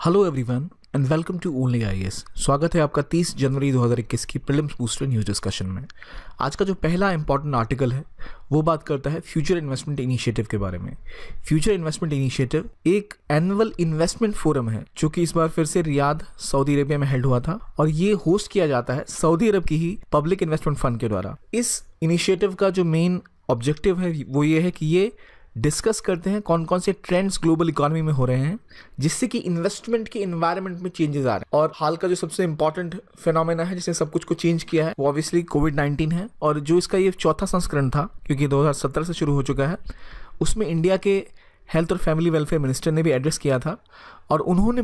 Hello everyone and welcome to only IAS. स्वागत है आपका 30 जनवरी 2021 की प्रीलिम्स बूस्टर न्यूज़ डिस्कशन में। आज का जो पहला इंपॉर्टेंट आर्टिकल है वो बात करता है फ्यूचर इन्वेस्टमेंट इनिशिएटिव के बारे में। फ्यूचर इन्वेस्टमेंट इनिशिएटिव एक एनुअल इन्वेस्टमेंट फोरम है जो कि इस बार फिर से रियाद सऊदी अरेबिया में हेल्ड हुआ था और ये होस्ट किया जाता है सऊदी अरब की ही पब्लिक इन्वेस्टमेंट फंड के द्वारा। इस इनिशिएटिव का जो मेन ऑब्जेक्टिव है वो ये है कि ये डिस्कस करते हैं कौन कौन से ट्रेंड्स ग्लोबल इकोनॉमी में हो रहे हैं जिससे कि इन्वेस्टमेंट के इन्वायरमेंट में चेंजेस आ रहे हैं। और हाल का जो सबसे इंपॉर्टेंट फिनोमेना है जिसने सब कुछ को चेंज किया है वो ऑब्वियसली कोविड-19 है। और जो इसका ये चौथा संस्करण था क्योंकि 2017 से शुरू हो चुका है, उसमें इंडिया के हेल्थ और फैमिली वेलफेयर मिनिस्टर ने भी एड्रेस किया था और उन्होंने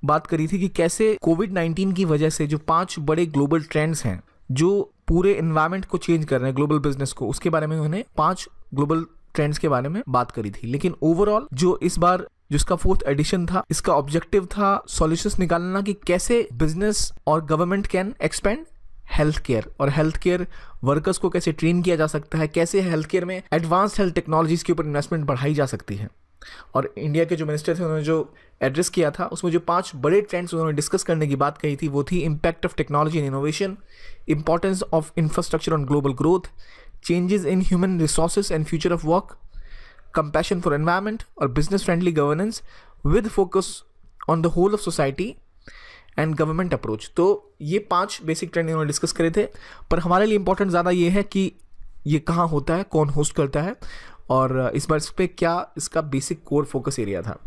बात करी थी कि कैसे कोविड-19 की वजह से जो 5 बड़े ग्लोबल ट्रेंड्स हैं जो पूरे इन्वायरमेंट को चेंज कर रहे हैं, ग्लोबल बिजनेस को, उसके बारे में उन्होंने 5 ग्लोबल ट्रेंड्स के बारे में बात करी थी। लेकिन ओवरऑल जो इस बार जिसका 4th एडिशन था, इसका ऑब्जेक्टिव था सॉल्यूशंस निकालना कि कैसे बिजनेस और government can expand health care और हेल्थ केयर वर्कर्स को कैसे ट्रेन किया जा सकता है, कैसे हेल्थ केयर में एडवांस्ड हेल्थ टेक्नोलॉजीज के ऊपर इन्वेस्टमेंट बढ़ाई जा सकती है। और इंडिया के जो मिनिस्टर थे उन्होंने जो एड्रेस किया था उसमें जो 5 बड़े ट्रेंड्स उन्होंने डिस्कस करने की बात कही थी वो थी impact of technology and innovation, importance of infrastructure on global growth, changes in human resources and future of work, compassion for environment और business friendly governance with focus on the whole of society and government approach। तो ये 5 basic trend इन्होंने discuss करे थे, पर हमारे लिए important ज़्यादा ये है कि ये कहाँ होता है, कौन होस्ट करता है और इस बार इस पर क्या इसका बेसिक कोर फोकस एरिया था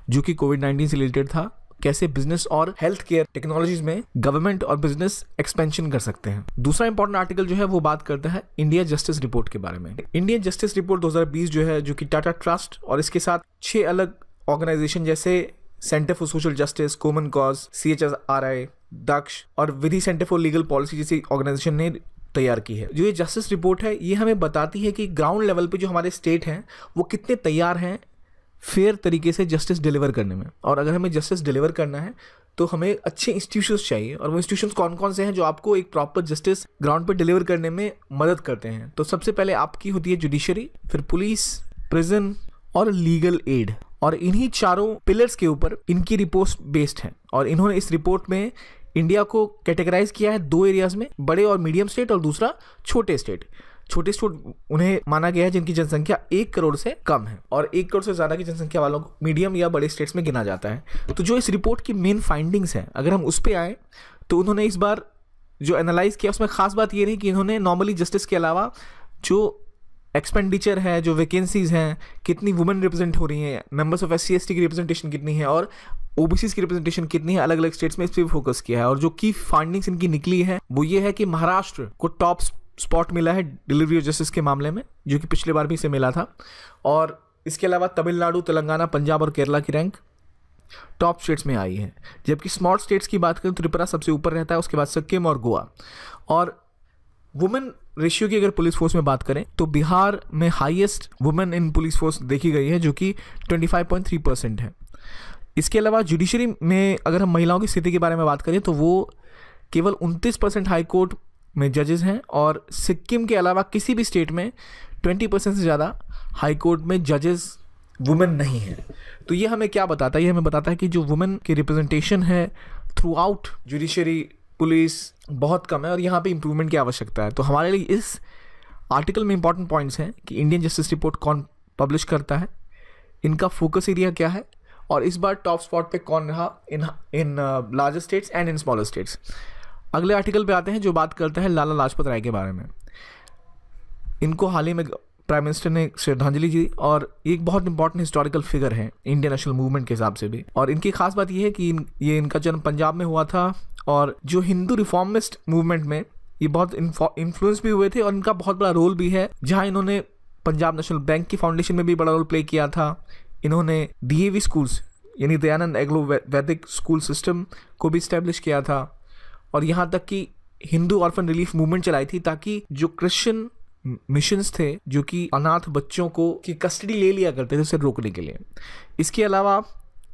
जो कि कोविड-19 से रिलेटेड था, कैसे बिजनेस और हेल्थ केयर टेक्नोलॉजीज में गवर्नमेंट और बिजनेस एक्सपेंशन कर सकते हैं। दूसरा इंपॉर्टेंट आर्टिकल जो है वो बात करता है इंडिया जस्टिस रिपोर्ट के बारे में। इंडियन जस्टिस रिपोर्ट 2020 जो है, जो कि टाटा ट्रस्ट और इसके साथ 6 अलग ऑर्गेनाइजेशन जैसे centre for social justice, common cause, CHRI, दक्ष और विधि सेंटर फॉर लीगल पॉलिसी जैसी ऑर्गेनाइजेशन ने तैयार की है। जो ये जस्टिस रिपोर्ट है ये हमें बताती है कि ग्राउंड लेवल पे जो हमारे स्टेट हैं वो कितने तैयार हैं फेयर तरीके से जस्टिस डिलीवर करने में। और अगर हमें जस्टिस डिलीवर करना है तो हमें अच्छे इंस्टीट्यूशंस चाहिए और वो इंस्टीट्यूशंस कौन कौन से हैं जो आपको एक प्रॉपर जस्टिस ग्राउंड पे डिलीवर करने में मदद करते हैं। तो सबसे पहले आपकी होती है जुडिशरी, फिर पुलिस, प्रिजन और लीगल एड। और इन्हीं चारों पिलर्स के ऊपर इनकी रिपोर्ट बेस्ड है और इन्होंने इस रिपोर्ट में इंडिया को कैटेगराइज किया है 2 एरियाज में, बड़े और मीडियम स्टेट और दूसरा छोटे स्टेट। छोटे स्टेट उन्हें माना गया है जिनकी जनसंख्या 1 करोड़ से कम है और 1 करोड़ से ज़्यादा की जनसंख्या वालों को मीडियम या बड़े स्टेट्स में गिना जाता है। तो जो इस रिपोर्ट की मेन फाइंडिंग्स हैं, अगर हम उस पर आए तो उन्होंने इस बार जो एनालाइज किया उसमें खास बात ये रही कि इन्होंने नॉर्मली जस्टिस के अलावा जो एक्सपेंडिचर है, जो वैकेंसीज हैं, कितनी वुमेन रिप्रेजेंट हो रही हैं, मेंबर्स ऑफ SC/ST की रिप्रेजेंटेशन कितनी है और OBCs की रिप्रेजेंटेशन कितनी है अलग अलग स्टेट्स में, इस पर फोकस किया है। और जो की फाइंडिंग्स इनकी निकली है वो ये है कि महाराष्ट्र को टॉप स्पॉट मिला है डिलीवरी ऑफ जस्टिस के मामले में, जो कि पिछले बार भी इसे मिला था। और इसके अलावा तमिलनाडु, तेलंगाना, पंजाब और केरला की रैंक टॉप स्टेट्स में आई है। जबकि स्मॉल स्टेट्स की बात करें तो त्रिपुरा सबसे ऊपर रहता है, उसके बाद सिक्किम और गोवा। और वुमेन रेशियो की अगर पुलिस फोर्स में बात करें तो बिहार में highest women in police force देखी गई है जो कि 25.3% है। इसके अलावा जुडिशरी में अगर हम महिलाओं की स्थिति के बारे में बात करें तो वो केवल 29% हाई कोर्ट में जजेस हैं और सिक्किम के अलावा किसी भी स्टेट में 20% से ज़्यादा हाई कोर्ट में जजेस वुमेन नहीं है। तो ये हमें क्या बताता है? ये हमें बताता है कि जो वुमेन की रिप्रेजेंटेशन है थ्रू आउट जुडिशरी, पुलिस बहुत कम है और यहाँ पे इम्प्रूवमेंट की आवश्यकता है। तो हमारे लिए इस आर्टिकल में इंपॉर्टेंट पॉइंट्स हैं कि इंडियन जस्टिस रिपोर्ट कौन पब्लिश करता है, इनका फोकस एरिया क्या है और इस बार टॉप स्पॉट पे कौन रहा in larger states and in smaller states. अगले आर्टिकल पे आते हैं जो बात करता है लाला लाजपत राय के बारे में। इनको हाल ही में प्राइम मिनिस्टर ने श्रद्धांजलि दी और एक बहुत इंपॉर्टेंट हिस्टोरिकल फिगर है इंडियन नेशनल मूवमेंट के हिसाब से भी। और इनकी खास बात यह है कि ये इनका जन्म पंजाब में हुआ था और जो हिंदू रिफॉर्मिस्ट मूवमेंट में ये बहुत इन्फ्लुएंस भी हुए थे और इनका बहुत बड़ा रोल भी है, जहाँ इन्होंने पंजाब नेशनल बैंक की फाउंडेशन में भी बड़ा रोल प्ले किया था। इन्होंने DAV स्कूल्स यानी दयानंद एग्लो वैदिक स्कूल सिस्टम को भी इस्टेब्लिश किया था और यहाँ तक कि हिंदू ऑर्फन रिलीफ मूवमेंट चलाई थी ताकि जो क्रिश्चियन मिशंस थे जो कि अनाथ बच्चों को की कस्टडी ले लिया करते थे उसे रोकने के लिए। इसके अलावा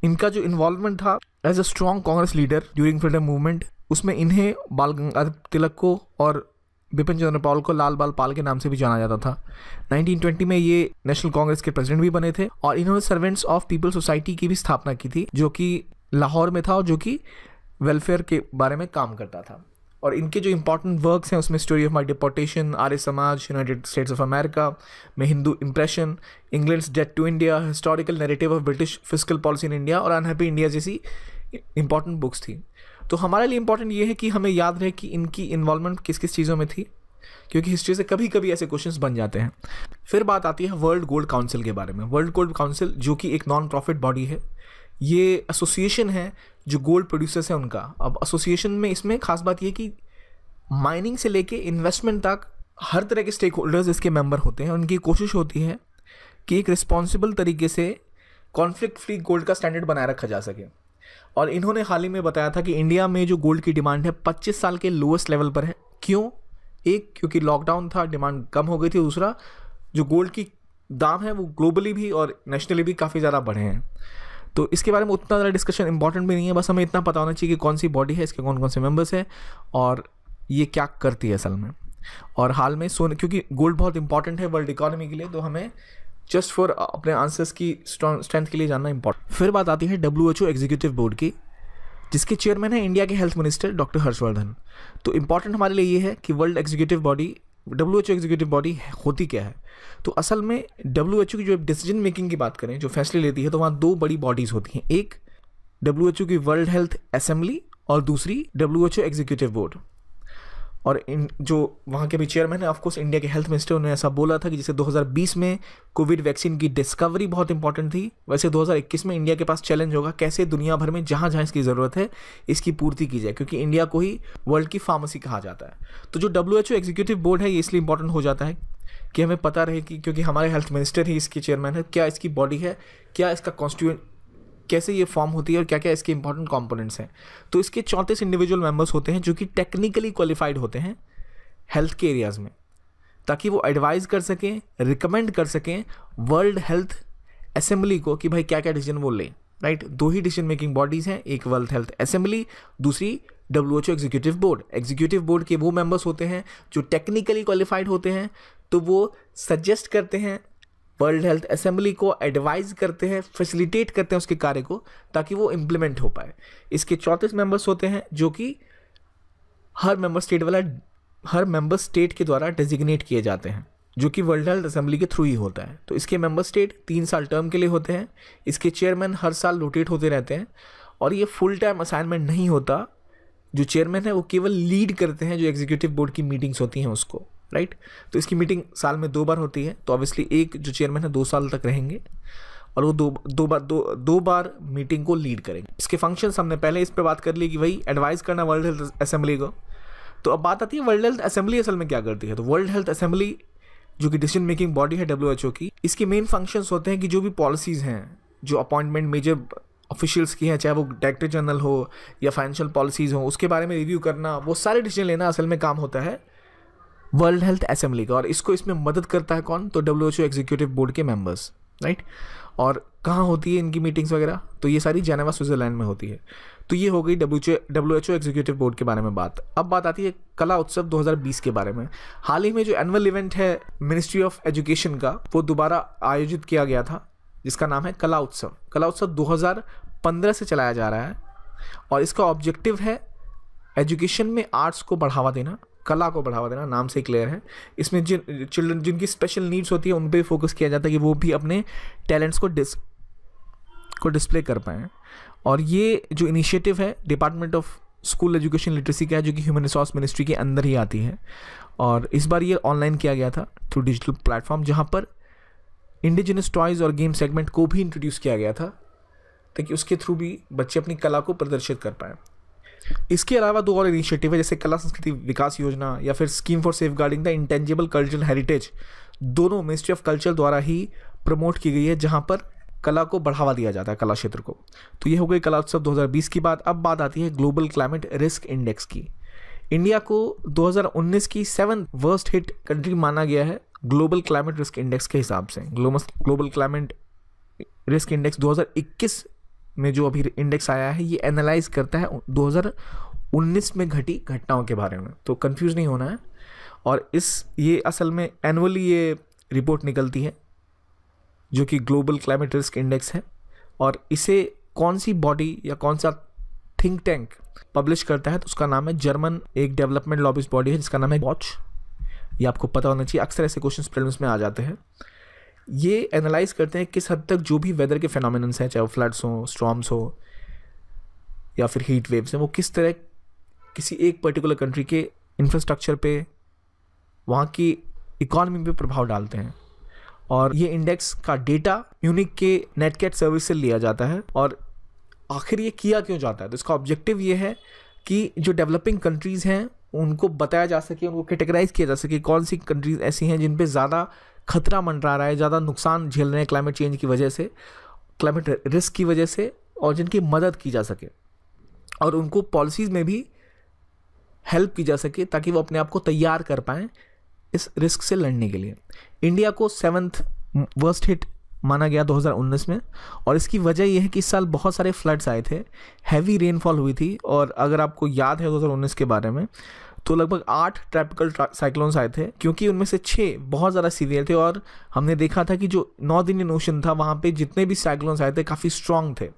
इनका जो इन्वॉल्वमेंट था as a strong Congress leader during freedom movement, उसमें इन्हें बाल गंगाधर तिलक को और बिपिन चंद्र पाल को लाल बाल पाल के नाम से भी जाना जाता था। 1920 में ये नेशनल कांग्रेस के प्रेसिडेंट भी बने थे और इन्होंने सर्वेंट्स ऑफ पीपल सोसाइटी की भी स्थापना की थी जो कि लाहौर में था और जो कि वेलफेयर के बारे में काम करता था। और इनके जो इंपॉर्टेंट वर्क्स हैं उसमें story of my deportation, Arya Samaj, United States of America में Hindu impression, England's debt to India, historical narrative of British fiscal policy in India और अनहैप्पी इंडिया जैसी इंपॉर्टेंट बुक्स थी। तो हमारे लिए इंपॉर्टेंट ये है कि हमें याद रहे कि इनकी इन्वॉल्वमेंट किस किस चीज़ों में थी, क्योंकि हिस्ट्री से कभी कभी ऐसे क्वेश्चंस बन जाते हैं। फिर बात आती है वर्ल्ड गोल्ड काउंसिल के बारे में। वर्ल्ड गोल्ड काउंसिल जो कि एक नॉन प्रॉफिट बॉडी है, ये एसोसिएशन है जो गोल्ड प्रोड्यूसर्स है उनका। अब एसोसिएशन में इसमें खास बात ये कि माइनिंग से लेके इन्वेस्टमेंट तक हर तरह के स्टेक होल्डर्स इसके मेंबर होते हैं। उनकी कोशिश होती है कि एक रिस्पॉन्सिबल तरीके से कॉन्फ्लिक्ट फ्री गोल्ड का स्टैंडर्ड बनाए रखा जा सके। और इन्होंने हाल ही में बताया था कि इंडिया में जो गोल्ड की डिमांड है 25 साल के लोएस्ट लेवल पर है। क्यों? एक, क्योंकि लॉकडाउन था, डिमांड कम हो गई थी। दूसरा, जो गोल्ड की दाम है वो ग्लोबली भी और नेशनली भी काफ़ी ज़्यादा बढ़े हैं। तो इसके बारे में उतना ज़्यादा डिस्कशन इंपॉर्टेंट भी नहीं है, बस हमें इतना पता होना चाहिए कि कौन सी बॉडी है, इसके कौन कौन से मेंबर्स हैं और ये क्या करती है असल में। और हाल में सोने, क्योंकि गोल्ड बहुत इंपॉर्टेंट है वर्ल्ड इकोनॉमी के लिए, तो हमें जस्ट फॉर अपने आंसर्स की स्ट्रेंथ के लिए जानना इंपॉर्टेंट। फिर बात आती है WHO एग्जीक्यूटिव बोर्ड की, जिसके चेयरमैन है इंडिया के हेल्थ मिनिस्टर डॉक्टर हर्षवर्धन। तो इंपॉर्टेंट हमारे लिए ये है कि world executive body, WHO executive body होती क्या है। तो असल में WHO की जो डिसीजन मेकिंग की बात करें, जो फैसले लेती है, तो वहाँ दो बड़ी बॉडीज़ होती हैं। एक WHO की वर्ल्ड हेल्थ असेंबली और दूसरी WHO एग्जीक्यूटिव बोर्ड। और इन जो वहाँ के भी चेयरमैन है ऑफकोर्स इंडिया के हेल्थ मिनिस्टर, उन्होंने ऐसा बोला था कि जैसे 2020 में कोविड वैक्सीन की डिस्कवरी बहुत इंपॉर्टेंट थी, वैसे 2021 में इंडिया के पास चैलेंज होगा कैसे दुनिया भर में जहाँ जहाँ इसकी ज़रूरत है इसकी पूर्ति की जाए, क्योंकि इंडिया को ही वर्ल्ड की फार्मेसी कहा जाता है। तो जो WHO एग्जीक्यूटिव बोर्ड है ये इसलिए इंपॉर्टेंट हो जाता है कि हमें पता रहे कि, क्योंकि हमारे हेल्थ मिनिस्टर ही इसके चेयरमैन है, क्या इसकी बॉडी है, क्या इसका कॉन्स्टिट्यूएंट, कैसे ये फॉर्म होती है और क्या क्या इसके इंपॉर्टेंट कंपोनेंट्स हैं। तो इसके 34 इंडिविजुअल मेंबर्स होते हैं जो कि टेक्निकली क्वालिफाइड होते हैं हेल्थ के एरियाज़ में, ताकि वो एडवाइस कर सकें, रिकमेंड कर सकें वर्ल्ड हेल्थ असेंबली को कि भाई क्या क्या डिसीजन वो लें। राइट, दो ही डिसीजन मेकिंग बॉडीज़ हैं, एक वर्ल्ड हेल्थ असेंबली, दूसरी WHO executive board. Executive board के वो मेंबर्स होते हैं जो टेक्निकली क्वालिफाइड होते हैं, तो वो सजेस्ट करते हैं वर्ल्ड हेल्थ असेंबली को, एडवाइज करते हैं, फैसिलिटेट करते हैं उसके कार्य को, ताकि वो इम्प्लीमेंट हो पाए। इसके 34 मेंबर्स होते हैं जो कि हर मेंबर स्टेट के द्वारा डेजिग्नेट किए जाते हैं, जो कि वर्ल्ड हेल्थ असेंबली के थ्रू ही होता है। तो इसके मेंबर स्टेट 3 साल टर्म के लिए होते हैं। इसके चेयरमैन हर साल रोटेट होते रहते हैं और ये फुल टाइम असाइनमेंट नहीं होता। जो चेयरमैन है वो केवल लीड करते हैं जो एग्जीक्यूटिव बोर्ड की मीटिंग्स होती हैं उसको। राइट, तो इसकी मीटिंग साल में 2 बार होती है, तो ऑब्वियसली एक जो चेयरमैन है 2 साल तक रहेंगे और वो दो बार मीटिंग को लीड करेंगे। इसके फंक्शंस हमने पहले इस पर बात कर ली कि वही एडवाइस करना वर्ल्ड हेल्थ असेंबली को। तो अब बात आती है वर्ल्ड हेल्थ असेंबली असल में क्या करती है। तो वर्ल्ड हेल्थ असेंबली जो कि डिसीजन मेकिंग बॉडी है WHO की, इसके मेन फंक्शंस होते हैं कि जो भी पॉलिसीज़ हैं, जो अपॉइंटमेंट मेजर ऑफिशियल्स की हैं, चाहे वो डायरेक्टर जनरल हो या फाइनेंशियल पॉलिसीज़ हो, उसके बारे में रिव्यू करना, वो सारे डिसीजन लेना असल में काम होता है वर्ल्ड हेल्थ असेंबली का। और इसमें मदद करता है कौन? तो WHO एग्जीक्यूटिव बोर्ड के मेंबर्स। राइट, और कहाँ होती है इनकी मीटिंग्स वगैरह? तो ये सारी जेनेवा स्विट्जरलैंड में होती है। तो ये हो गई WHO एग्जीक्यूटिव बोर्ड के बारे में बात। अब बात आती है कला उत्सव 2020 के बारे में। हाल ही में जो एनुअल इवेंट है मिनिस्ट्री ऑफ एजुकेशन का, वो दोबारा आयोजित किया गया था, जिसका नाम है कला उत्सव। कला उत्सव 2015 से चलाया जा रहा है और इसका ऑब्जेक्टिव है एजुकेशन में आर्ट्स को बढ़ावा देना, कला को बढ़ावा देना, नाम से क्लियर है। इसमें चिल्ड्रन जिनकी स्पेशल नीड्स होती है उन पर फोकस किया जाता है कि वो भी अपने टैलेंट्स को डिस्प्ले कर पाएँ। और ये जो इनिशिएटिव है department of school education literacy का है, जो कि ह्यूमन रिसोर्स मिनिस्ट्री के अंदर ही आती है। और इस बार ये ऑनलाइन किया गया था थ्रू डिजिटल प्लेटफॉर्म, जहाँ पर इंडिजिनस टॉयज़ और गेम सेगमेंट को भी इंट्रोड्यूस किया गया था, ताकि उसके थ्रू भी बच्चे अपनी कला को प्रदर्शित कर पाएँ। इसके अलावा 2 और इनिशिएटिव है, जैसे कला संस्कृति विकास योजना या फिर scheme for safeguarding the intangible cultural heritage, दोनों मिनिस्ट्री ऑफ कल्चर द्वारा ही प्रमोट की गई है, जहाँ पर कला को बढ़ावा दिया जाता है, कला क्षेत्र को। तो ये हो गई कला उत्सव 2020 की बात। अब बात आती है ग्लोबल क्लाइमेट रिस्क इंडेक्स की। इंडिया को 2019 की 7th वर्स्ट हिट कंट्री माना गया है ग्लोबल क्लाइमेट रिस्क इंडेक्स के हिसाब से। ग्लोबल क्लाइमेट रिस्क इंडेक्स 2021 में जो अभी इंडेक्स आया है, ये एनालाइज करता है 2019 में घटी घटनाओं के बारे में, तो कंफ्यूज नहीं होना है। और ये असल में एनुअली ये रिपोर्ट निकलती है, जो कि ग्लोबल क्लाइमेट रिस्क इंडेक्स है, और इसे कौन सी बॉडी या कौन सा थिंक टैंक पब्लिश करता है, तो उसका नाम है जर्मन एक डेवलपमेंट लॉबिस्ट बॉडी है जिसका नाम है वॉच। ये आपको पता होना चाहिए, अक्सर ऐसे क्वेश्चंस प्रीलिम्स में आ जाते हैं। ये एनालाइज करते हैं किस हद तक जो भी वेदर के फिनोमिनन्स हैं, चाहे वो फ्लड्स हो, स्टॉर्म्स हो या फिर हीट वेव्स हैं, वो किस तरह किसी एक पर्टिकुलर कंट्री के इंफ्रास्ट्रक्चर पे, वहाँ की इकॉनमी पे प्रभाव डालते हैं। और ये इंडेक्स का डेटा म्यूनिक के नेटकैट सर्विस से लिया जाता है। और आखिर ये किया क्यों जाता है, तो इसका ऑब्जेक्टिव ये है कि जो डेवलपिंग कंट्रीज़ हैं उनको बताया जा सके, उनको कैटेगराइज किया जा सके कौन सी कंट्रीज़ ऐसी हैं जिन पे ज़्यादा खतरा मंडरा रहा है, ज़्यादा नुकसान झेल रहे हैं क्लाइमेट चेंज की वजह से, क्लाइमेट रिस्क की वजह से, और जिनकी मदद की जा सके और उनको पॉलिसीज़ में भी हेल्प की जा सके ताकि वो अपने आप को तैयार कर पाएँ इस रिस्क से लड़ने के लिए। इंडिया को 7th वर्स्ट हिट माना गया 2019 में, और इसकी वजह यह है कि इस साल बहुत सारे फ्लड्स आए थे, हैवी रेनफॉल हुई थी। और अगर आपको याद है 2019 के बारे में, तो लगभग 8 ट्रॉपिकल साइक्लोन्स आए थे, क्योंकि उनमें से 6 बहुत ज़्यादा सीवियर थे। और हमने देखा था कि जो नॉर्थ इंडियन ओशन था वहाँ पे जितने भी साइक्लोन्स आए थे काफ़ी स्ट्रॉन्ग थे,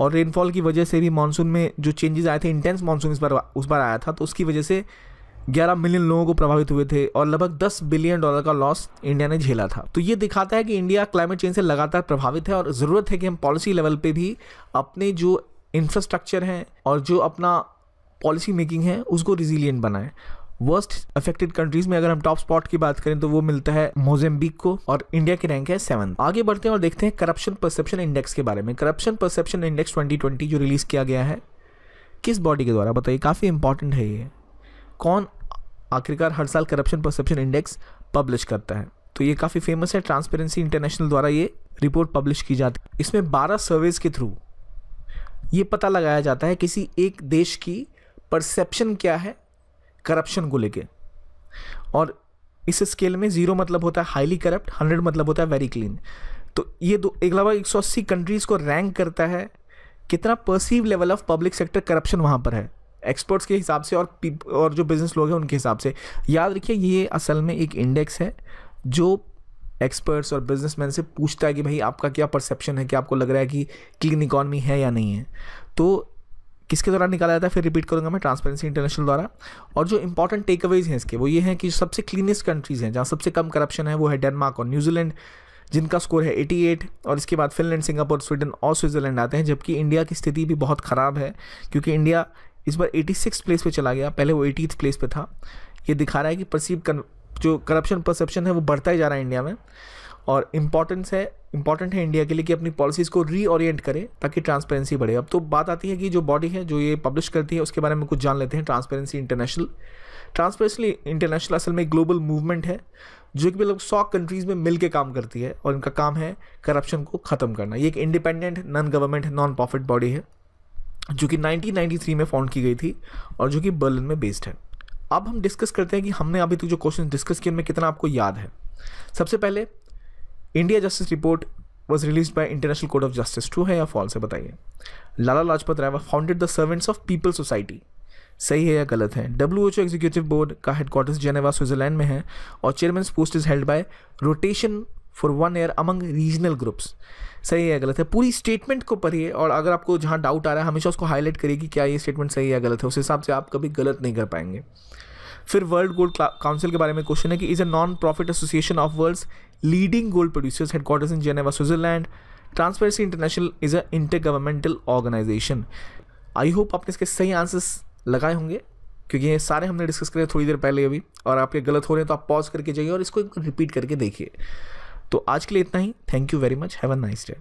और रेनफॉल की वजह से भी मानसून में जो चेंजेस आए थे, इंटेंस मानसून उस बार आया था, तो उसकी वजह से 11 मिलियन लोगों को प्रभावित हुए थे और लगभग $10 बिलियन का लॉस इंडिया ने झेला था। तो ये दिखाता है कि इंडिया क्लाइमेट चेंज से लगातार प्रभावित है और ज़रूरत है कि हम पॉलिसी लेवल पे भी अपने जो इंफ्रास्ट्रक्चर हैं और जो अपना पॉलिसी मेकिंग है उसको रिजिलियंट बनाएं। वर्स्ट अफेक्टेड कंट्रीज़ में अगर हम टॉप स्पॉट की बात करें तो वो मिलता है मोज़ेम्बिक को, और इंडिया की रैंक है 7th। आगे बढ़ते हैं और देखते हैं करप्शन परसेप्शन इंडेक्स के बारे में। करप्शन परसेप्शन इंडेक्स 2020 जो रिलीज़ किया गया है, किस बॉडी के द्वारा, बताइए, काफ़ी इंपॉर्टेंट है ये। कौन आखिरकार हर साल करप्शन परसेप्शन इंडेक्स पब्लिश करता है, तो ये काफ़ी फेमस है, ट्रांसपेरेंसी इंटरनेशनल द्वारा ये रिपोर्ट पब्लिश की जाती है। इसमें 12 सर्वेज के थ्रू ये पता लगाया जाता है किसी एक देश की परसेप्शन क्या है करप्शन को लेके। और इस स्केल में 0 मतलब होता है हाईली करप्ट, 100 मतलब होता है वेरी क्लीन। तो ये एक लगभग 180 कंट्रीज़ को रैंक करता है कितना perceive level of public sector corruption वहाँ पर है, एक्सपर्ट्स के हिसाब से और जो बिजनेस लोग हैं उनके हिसाब से। याद रखिए ये असल में एक इंडेक्स है जो एक्सपर्ट्स और बिजनेसमैन से पूछता है कि भाई आपका क्या परसेप्शन है, क्या आपको लग रहा है कि क्लीन इकॉनमी है या नहीं है। तो किसके द्वारा निकाला जाता है, फिर रिपीट करूंगा मैं, ट्रांसपेरेंसी इंटरनेशनल द्वारा। और जो इंपॉर्टेंट टेकअवेज हैं इसके वो ये हैं कि सबसे क्लीनेस्ट कंट्रीज़ हैं जहाँ सबसे कम करप्शन है वो है डेनमार्क और न्यूजीलैंड, जिनका स्कोर है 88, और इसके बाद फिनलैंड, सिंगापुर, स्वीडन और स्विट्ज़रलैंड आते हैं। जबकि इंडिया की स्थिति भी बहुत ख़राब है क्योंकि इंडिया इस बार 86 प्लेस पे चला गया, पहले वो 80th प्लेस पे था। ये दिखा रहा है कि जो करप्शन परसेप्शन है वो बढ़ता ही जा रहा है इंडिया में। और इम्पॉर्टेंट है इंडिया के लिए कि अपनी पॉलिसीज़ को रीओरिएंट करे ताकि ट्रांसपेरेंसी बढ़े। अब तो बात आती है कि जो बॉडी है जो ये पब्लिश करती है उसके बारे में कुछ जान लेते हैं। ट्रांसपेरेंसी इंटरनेशनल असल में एक ग्लोबल मूवमेंट है जो कि मतलब 100 कंट्रीज़ में मिल के काम करती है और इनका काम है करप्शन को ख़त्म करना। ये एक independent non government non profit body है जो कि 1993 में फाउंड की गई थी और जो कि बर्लिन में बेस्ड है। अब हम डिस्कस करते हैं कि हमने अभी तक जो क्वेश्चन डिस्कस किए उनमें कितना आपको याद है। सबसे पहले, India justice report was release by international court of justice, true है या फॉल्स है, बताइए। Lala Lajpat Rai founded the servants of people society, सही है या गलत है। WHO एग्जीक्यूटिव बोर्ड का हेडक्वार्टर्स जेनेवा स्विट्जरलैंड में है और chairman post is held by rotation for 1 year among regional groups, सही है या गलत है। पूरी स्टेटमेंट को पढ़िए और अगर आपको जहाँ डाउट आ रहा है हमेशा उसको हाईलाइट करिए कि क्या ये स्टेटमेंट सही है या गलत है, उस हिसाब से आप कभी गलत नहीं कर पाएंगे। फिर वर्ल्ड गोल्ड काउंसिल के बारे में क्वेश्चन है कि is a non profit association of world's leading gold producers, headquarters in Geneva Switzerland. Transparency international is a intergovernmental organisation. I hope आपने इसके सही आंसर्स लगाए होंगे क्योंकि ये सारे हमने डिस्कस करे थोड़ी देर पहले अभी, और आपके गलत हो रहे हैं तो आप पॉज करके जाइए और इसको रिपीट करके देखिए। तो आज के लिए इतना ही। Thank you very much, have a nice day.